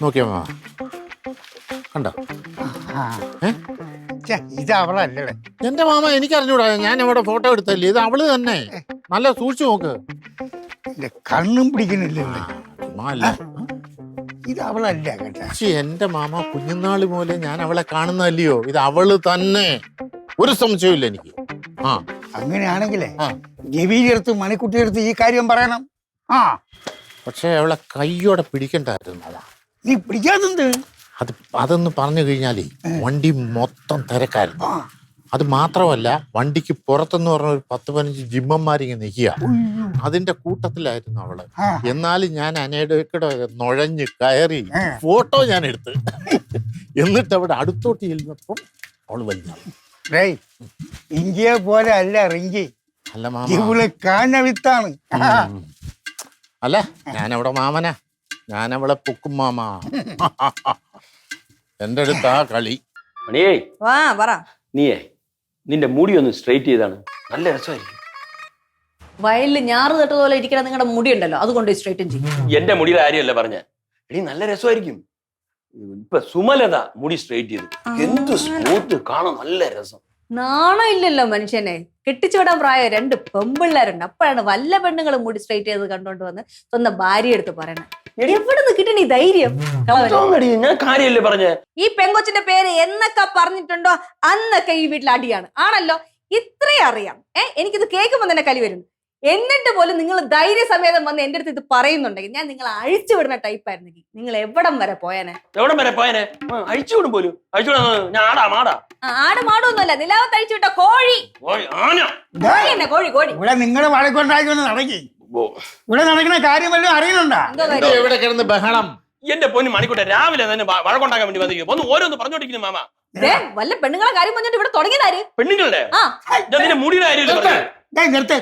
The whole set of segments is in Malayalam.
നോക്കിയാ മാമ കണ്ടോ? ഇത് അവളല്ലേ? എന്റെ മാമ എനിക്ക് അറിഞ്ഞൂടാ, ഞാൻ അവിടെ ഫോട്ടോ എടുത്തല്ലേ, ഇത് അവള് തന്നെ. നല്ല സൂക്ഷിച്ചു നോക്ക്. കണ്ണും പിടിക്കുന്നില്ലേ? ഇത് അവളല്ല കേട്ടാ. എന്റെ മാമ കുഞ്ഞുനാള് പോലെ ഞാൻ അവളെ കാണുന്നല്ലയോ, ഇത് അവള് തന്നെ, ഒരു സംശയമില്ല എനിക്ക്. ആ അങ്ങനെയാണെങ്കിലേ ജബീലെടുത്ത് മണിക്കുട്ടിയെടുത്ത് ഈ കാര്യം പറയണം. പക്ഷെ അവളെ കയ്യോടെ പിടിക്കണ്ടായിരുന്നു. നീ പിടിക്കാതെന്ത്? അതൊന്ന് പറഞ്ഞു കഴിഞ്ഞാലേ വണ്ടി മൊത്തം തിരക്കായിരുന്നു. അത് മാത്രമല്ല, വണ്ടിക്ക് പുറത്തെന്ന് പറഞ്ഞ ഒരു 10-15 ജിമ്മന്മാരിങ്ങനെ നിൽക്കുക. അതിന്റെ കൂട്ടത്തിലായിരുന്നു അവള്. എന്നാലും ഞാൻ അനേടക്കടെ നുഴഞ്ഞ് കയറി ഫോട്ടോ ഞാൻ എടുത്ത്. എന്നിട്ട് അവിടെ അടുത്തോട്ട് ചെല്ലുന്നപ്പം അവള് വലിയ ഇഞ്ചിയെ പോലെ അല്ല റിഞ്ചി, അല്ല മാമ, ഇവള് കാഞ്ഞ വിത്താണ്. അല്ല ഞാനവിടെ മാമനാ, ഞാനവളെ പൊക്കും മാമ. എന്റെ അടുത്താ കളി. മണിയേ വാ പറ. നീയേ നിന്റെ മുടി ഒന്ന് സ്ട്രെയിറ്റ് ചെയ്താണ്, നല്ല രസമായിരിക്കും. വയലിൽ ഞാറ് തട്ടതുപോലെ ഇരിക്കണ നിങ്ങളുടെ മുടി ഉണ്ടല്ലോ, അതുകൊണ്ട് സ്ട്രൈറ്റൻ ചെയ്യും. എന്റെ മുടിയുടെ കാര്യമല്ല പറഞ്ഞ, എടി നല്ല രസമായിരിക്കും. ഇപ്പൊ സുമലത മുടി സ്ട്രെയിറ്റ് ചെയ്തു, എന്ത് സ്മൂത്ത്, കാണാൻ നല്ല രസം. നാണം ഇല്ലല്ലോ മനുഷ്യനെ. കെട്ടിച്ചു വിടാൻ പ്രായം 2 പെമ്പിള്ളേരുണ്ട്. അപ്പോഴാണ് വല്ല പെണ്ണുങ്ങളും മുടി സ്ട്രൈറ്റ് ചെയ്ത് കണ്ടോണ്ട് വന്ന് സ്വന്തം ഭാര്യ എടുത്ത് പറയണേ. എവിടെ നിന്ന് കിട്ടണ ഈ ധൈര്യം? ഞാൻ കാര്യമല്ലേ പറഞ്ഞേ. ഈ പെങ്കൊച്ചിന്റെ പേര് എന്നൊക്കെ പറഞ്ഞിട്ടുണ്ടോ അന്നൊക്കെ ഈ വീട്ടിൽ അടിയാണ്. ആണല്ലോ, ഇത്രയും അറിയാം. എനിക്കിത് കേൾക്കുമ്പോ തന്നെ കലി വരുന്നു. എന്നിട്ട് പോലും നിങ്ങൾ ധൈര്യസമേതം വന്ന് എന്റെ അടുത്ത് ഇത് പറയുന്നുണ്ടെങ്കിൽ ഞാൻ നിങ്ങളെ അഴിച്ചു വിടുന്ന ടൈപ്പ് ആയിരുന്നെങ്കിൽ നിങ്ങൾ എവിടം വരെ പോയനെ? എവിടം വരെ പോയനെ? അഴിച്ചുവിടും പോലും. ഞാൻ ആട് മാടൊന്നുമല്ല, നിലാവത്ത് അഴിച്ചു വിട്ട കോഴി. കോഴി കോഴി ഇവിടെ നിങ്ങളുടെ വഴക്കുണ്ടാക്കി നടക്കി. ഇവിടെ നടക്കുന്ന കാര്യമല്ലോ അറിയുന്നുണ്ടാ? എവിടെ കിടന്ന് ബഹളം? എന്റെ പൊന്നു മണിക്കൂട്ടെ, രാവിലെ തന്നെ വഴക്കുണ്ടാക്കാൻ വേണ്ടി വന്നിരിക്കുന്നു. ഒന്ന് ഓരോന്ന് പറഞ്ഞോണ്ടിരിക്കുന്നു മാമ. വല്ല പെണ്ണുങ്ങളെ കാര്യം പറഞ്ഞിട്ട് ഇവിടെ തുടങ്ങിയതാര്? പെണ്ണുങ്ങളുടെ മുടിയുടെ കാര്യം നിർത്തേ.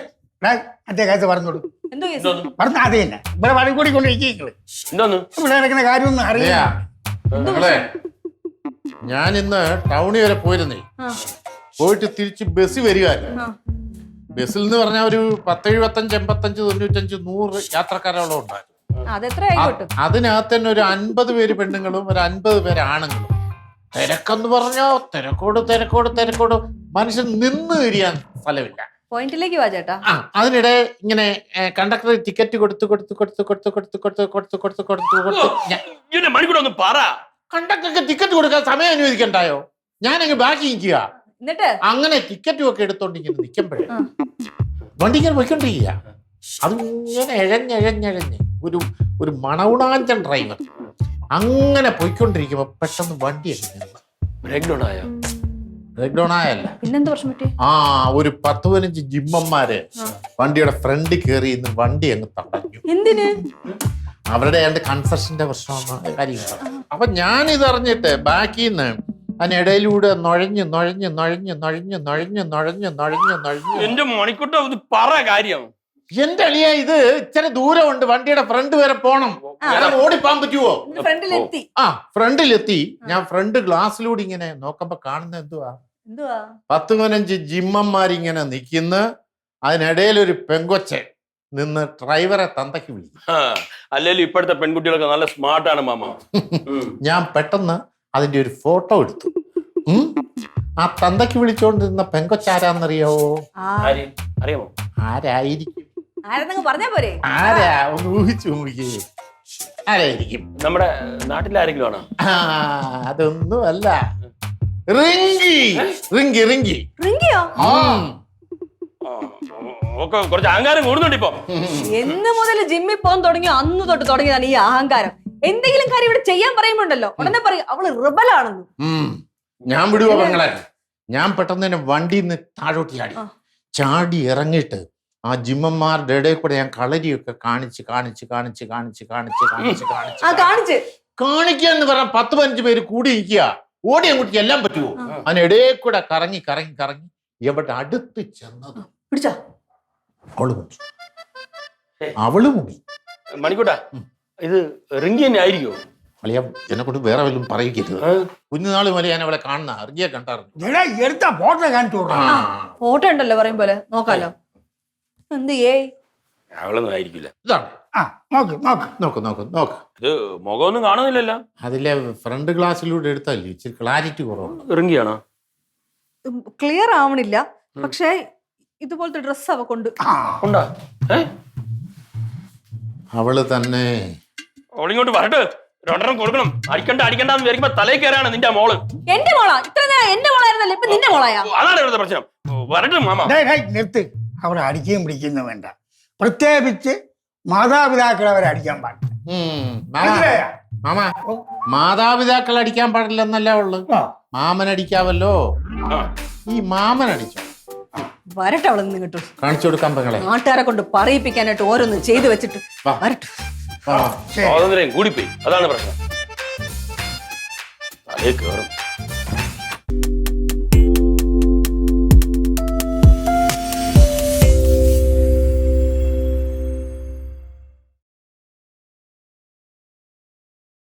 അതെ കാര്യം പറഞ്ഞോളൂ. പറഞ്ഞ അത് തന്നെ ഇവിടെ വഴക്കൂടി കൊണ്ടിരിക്കുന്നു. ഇവിടെ നടക്കുന്ന കാര്യമൊന്നും അറിയാം. ഞാൻ ഇന്ന് ടൗണിൽ വരെ പോയിരുന്നേ. പോയിട്ട് തിരിച്ച് ബസ് വരികയായിരുന്നു. ബസ്സിൽ നിന്ന് പറഞ്ഞ ഒരു 10, 75, 85, 95, 100 യാത്രക്കാരോളം ഉണ്ടായിരുന്നു. അതിനകത്ത് തന്നെ ഒരു 50 പേര് പെണ്ണുങ്ങളും ഒരു 50 പേര് ആണുങ്ങളും. തിരക്കെന്ന് പറഞ്ഞോ തിരക്കോട് തിരക്കോട് തിരക്കോട്, മനുഷ്യൻ നിന്ന് തിരിയാൻ സ്ഥലമില്ല. പോയിന്റിലേക്ക് വാ ചേട്ടാ. അതിനിടെ ഇങ്ങനെ കണ്ടക്ടർ ടിക്കറ്റ് കൊടുത്ത് കണ്ടക്ടർക്ക് ടിക്കറ്റ് കൊടുക്കാൻ സമയം അനുവദിക്കണ്ടായോ? ഞാനങ്ങ് ബാക്കി നിൽക്കുക. അങ്ങനെ ടിക്കറ്റും ഒക്കെ എടുത്തോണ്ട് ഇങ്ങനെ നിൽക്കുമ്പോഴേ വണ്ടി ഇങ്ങനെ പോയിക്കൊണ്ടിരിക്കുക. അതിങ്ങനെ എഴഞ്ഞെഴഞ്ഞെഴഞ്ഞ് ഒരു മണവുണാഞ്ചൻ ഡ്രൈവർ അങ്ങനെ പോയിക്കൊണ്ടിരിക്കുമ്പോ പെട്ടെന്ന് വണ്ടി ബ്രേക്ക് ഡൗൺ ആയല്ല, ഒരു 10-15 ജിമ്മന്മാര് വണ്ടിയുടെ ഫ്രണ്ടിൽ കയറി ഇന്ന് വണ്ടി അങ്ങ് തടഞ്ഞു. എന്തിന്? അവരുടെ കൺസെഷന്റെ പ്രശ്നമാണ് കാര്യങ്ങൾ. അപ്പൊ ഞാൻ ഇതറിഞ്ഞിട്ട് ബാക്കിന്ന് അതിനിടയിലൂടെ നുഴഞ്ഞ് നുഴഞ്ഞ് നുഴഞ്ഞ് നുഴഞ്ഞ് നുഴഞ്ഞ് നുഴഞ്ഞ് നുഴഞ്ഞ് നുഴഞ്ഞ് എന്റെ മണിക്കൂട്ടോ പറ കാര്യം. എന്റെ അളിയ, ഇത് ഇച്ചിരി ദൂരമുണ്ട്, വണ്ടിയുടെ ഫ്രണ്ട് വരെ പോണം. ഓടിപ്പാൻ പറ്റുവോ? ഫ്രണ്ടിലെത്തി. ഞാൻ ഫ്രണ്ട് ഗ്ലാസ്സിലൂടെ ഇങ്ങനെ നോക്കുമ്പോ കാണുന്ന എന്തുവാ, 10-15 ജിമ്മന്മാരിങ്ങനെ നിൽക്കുന്ന. അതിനിടയിൽ ഒരു പെങ്കൊച്ചെ നിന്ന് ഡ്രൈവറെ തന്തയ്ക്ക് വിളിക്കും. അല്ലെങ്കിൽ ഇപ്പോഴത്തെ പെൺകുട്ടികളൊക്കെ നല്ല സ്മാർട്ടാണ് മാമ. ഞാൻ പെട്ടെന്ന് അതിന്റെ ഒരു ഫോട്ടോ എടുത്തു. ആ തന്തയ്ക്ക് വിളിച്ചോണ്ടിരുന്ന പെങ്കൊച്ചാരാന്നറിയാവോ? അറിയാമോ? ആരായിരിക്കും? ആരാ? ഒന്ന് ഊഹിച്ചു നോക്കിയേ, ആരായിരിക്കും? നമ്മുടെ നാട്ടിൽ ആരെങ്കിലും ആണോ? അതൊന്നും അല്ല, റിങ്കിയോ? കുറച്ച് അഹങ്കാരം കൂടുന്നുണ്ട് ഇപ്പൊ. എന്ന് മുതൽ ജിമ്മിൽ പോകാൻ തുടങ്ങിയോ അന്ന് തൊട്ട് തുടങ്ങിയതാണ് ഈ അഹങ്കാരം. എന്തെങ്കിലും കാര്യം ഇവിടെ ചെയ്യാൻ പറയുമ്പോണ്ടല്ലോ ഉടനെ പറയും അവള് റിബലാണെന്ന്. ഞാൻ വിടുവോ പെങ്ങളെ? ഞാൻ പെട്ടെന്ന് തന്നെ വണ്ടിയിൽ നിന്ന് താഴോട്ട് ചാടി ഇറങ്ങിയിട്ട് ആ ജിമ്മന്മാരുടെ ഇടയിൽ കൂടെ ഞാൻ കളരിയൊക്കെ കാണിക്കാന്ന് പറഞ്ഞ 10-15 പേര് കൂടി ഇരിക്കുക. ഓടി അങ്ങോട്ട് എല്ലാം പറ്റുമോ? അതിനിടയിൽ കൂടെ കറങ്ങി എവിടെ അടുത്ത് ചെന്നത് അവള് മുങ്ങി. മണിക്കൂട്ടാ, ഇത് റിങ്കി തന്നെ ആയിരിക്കോ? അളിയ, എന്നെ കൊണ്ട് വേറെ വല്ലതും പറയിക്കരുത്. കുഞ്ഞുനാള് മുതൽ ഞാൻ അവളെ കാണുന്ന റിങ്കിയെ കണ്ടായിരുന്നു. ഫോട്ടോ ഉണ്ടല്ലോ പറയും പോലെ നോക്കാലോ. എന്ത് അവളൊന്നും ആയിരിക്കില്ല. ഇതാണ് ആ നോക്ക് നോക്ക് നോക്ക് നോക്ക് നോക്ക്. ഇത് മുഖമൊന്നും കാണുന്നില്ലല്ലോ. അതിലെ ഫ്രണ്ട് ഗ്ലാസ്സിലൂടെ എടുത്തല്ലേ ഇച്ചിരി ക്ലാരിറ്റി കുറവുണ്ട്. ഇറങ്ങിയാണോ? ക്ലിയർ ആവണില്ല, പക്ഷേ ഇതുപോലത്തെ ഡ്രസ് അവക്കൊണ്ട്. ഉണ്ടാ? അവള് തന്നെ. അവളിങ്ങോട്ട് വരട്ടെ, രണ്ടെണ്ണം കൊടുക്കണം. അടിക്കണ്ടെന്ന് വിചാരിക്കുമ്പോ തലയിൽ കയറാണ് നിന്റെ മോള്. എന്റെ മോളാ? ഇത്ര നേരം എന്റെ മോളായിരുന്നല്ലേ, ഇപ്പൊ നിന്റെ മോളായാ? അതാണ് ഇവിടുത്തെ പ്രശ്നം. വരട്ടെ മാമ. നിർത്ത്. അവരെ അടിക്കുകയും പിടിക്കുന്നു വേണ്ട. പ്രത്യേകിച്ച് മാതാപിതാക്കളെ അവരെ അടിക്കാൻ പാടില്ല. മനസ്സിലായോ? മാമ, മാതാപിതാക്കൾ അടിക്കാൻ പാടില്ലെന്നല്ല ഉള്ളു. മാമൻ അടിക്കാവല്ലോ. ഈ മാമൻ അടിച്ചോ? വരട്ടെ അവള് നിന്ന് കിട്ടും. കാണിച്ചു കൊടുക്കാൻ പെങ്ങളെ. നാട്ടുകാരെ കൊണ്ട് പറയിപ്പിക്കാനായിട്ട് ഓരോന്ന് ചെയ്തു വെച്ചിട്ട് വരട്ടെ. സ്വാതന്ത്ര്യം കൂടിപ്പോയി, അതാണ് പ്രശ്നം. തലയിൽ കയറും.